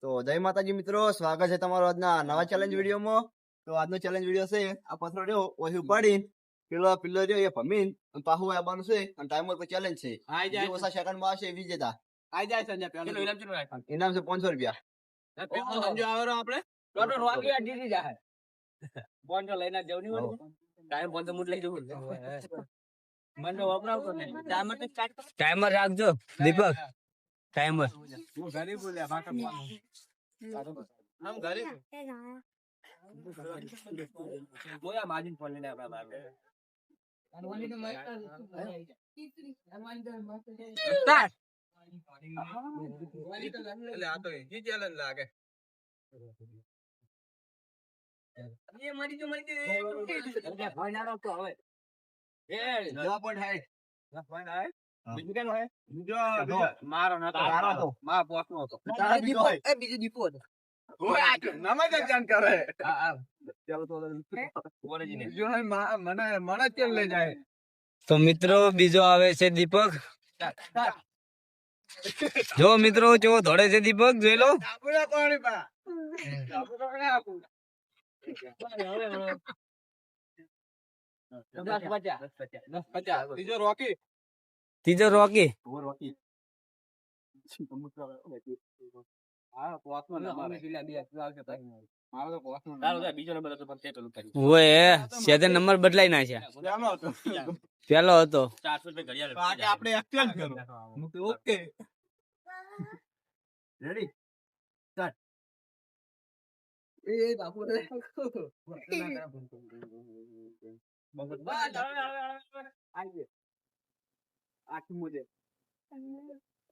તો જય માતાજી મિત્રો, સ્વાગત છે તમારો આજના નવા ચેલેન્જ વિડીયોમાં. તો આજનો ચેલેન્જ વિડીયો છે આ પથરો રહ્યો ઓહી ઉપાડીને પેલો પિલ્લો રહ્યો એ ભમીન પાહુ આવવાનું છે અને ટાઈમર પર ચેલેન્જ છે. જે ઓછા સેકન્ડમાં આવશે એ વિજેતા. આઈ જાય સંજય પેલો ઇનામ કેટલું રાખ્યું? ઇનામ છે 500 રૂપિયા. સંજય આવેરો આપણે ટોટલ રોકી આ દીધી જાય 500 લઈને જવની હોય ટાઈમ 500 મુટ લઈ જવું મને વપરાવતો ને ટાઈમર તો સ્ટાર્ટ ટાઈમર રાખજો દીપક ટાઈમર હું ઘરે બોલ્યા બાકા હમ ઘરે મોયા માજીન ફોન લઈને આપડા બાર સ્ટાર્ટ એટલે આ તો જી ચેલેન્જ લાગે ये मरी जो अरे फाइनल तो હવે એ 0.8 બીજું કેનો હે બીજો મારો નતો મારો પોસનો હતો દીપો એ બીજો દીપો હતો ઓય આ નામે જ જાણ કરે હા ચાલો તો ઓરિજિનલ જો મને કેમ લઈ જાય. તો મિત્રો બીજો આવે છે દીપક. જો મિત્રો જો ધોડે છે દીપક જોઈ લો આપડા પાણી પા આપડા આપું ત્રીજો રોકી નંબર બદલાઈ નાખ્યા. પેલો હતો ઓકે રેડી સ્ટાર્ટ. એ બાપુ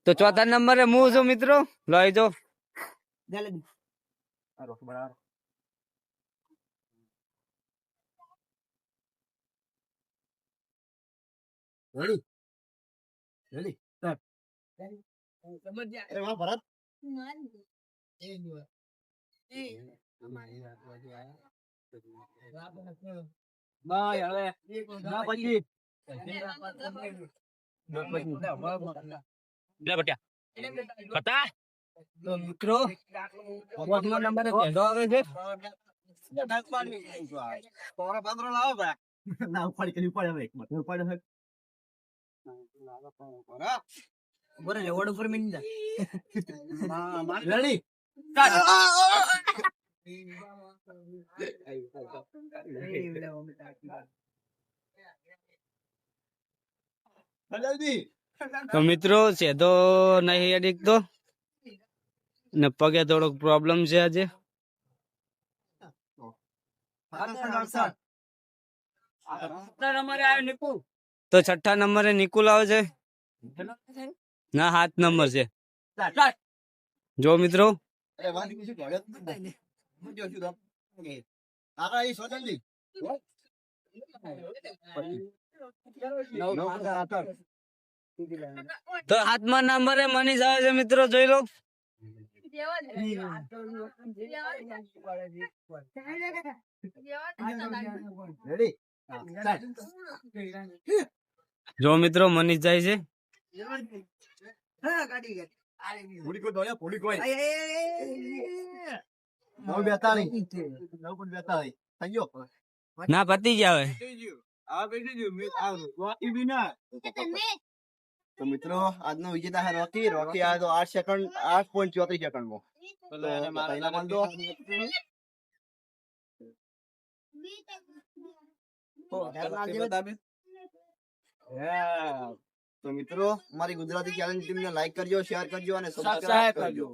તો ચોથા નંબરે હું છું મિત્રો. લઈ જો ભરત મિત્રો નંબર ઉપર મિનિટ રેડી તો મિત્રો સેધો નહીં અડીક તો ને પગે થોડોક પ્રોબ્લેમ છે આજે. તો છઠ્ઠા નંબરે નિકુલ આવે છે. ના 7 નંબર છે. જો મિત્રો તો 7મા નંબરે મનીષ આવે છે મિત્રો જોઈ લો. જો મિત્રો મનીષ જાય છે. ના પતી ગયા હવે. તો મિત્રો આજનો વિજેતા છે રોકી. રોકી આ તો 8 સેકન્ડ 8.34 સેકન્ડમાં. તો મિત્રો અમારી ગુજરાતી ચેલેન્જ ટીમને લાઈક કરજો, શેર કરજો અને સબસ્ક્રાઇબ કરજો.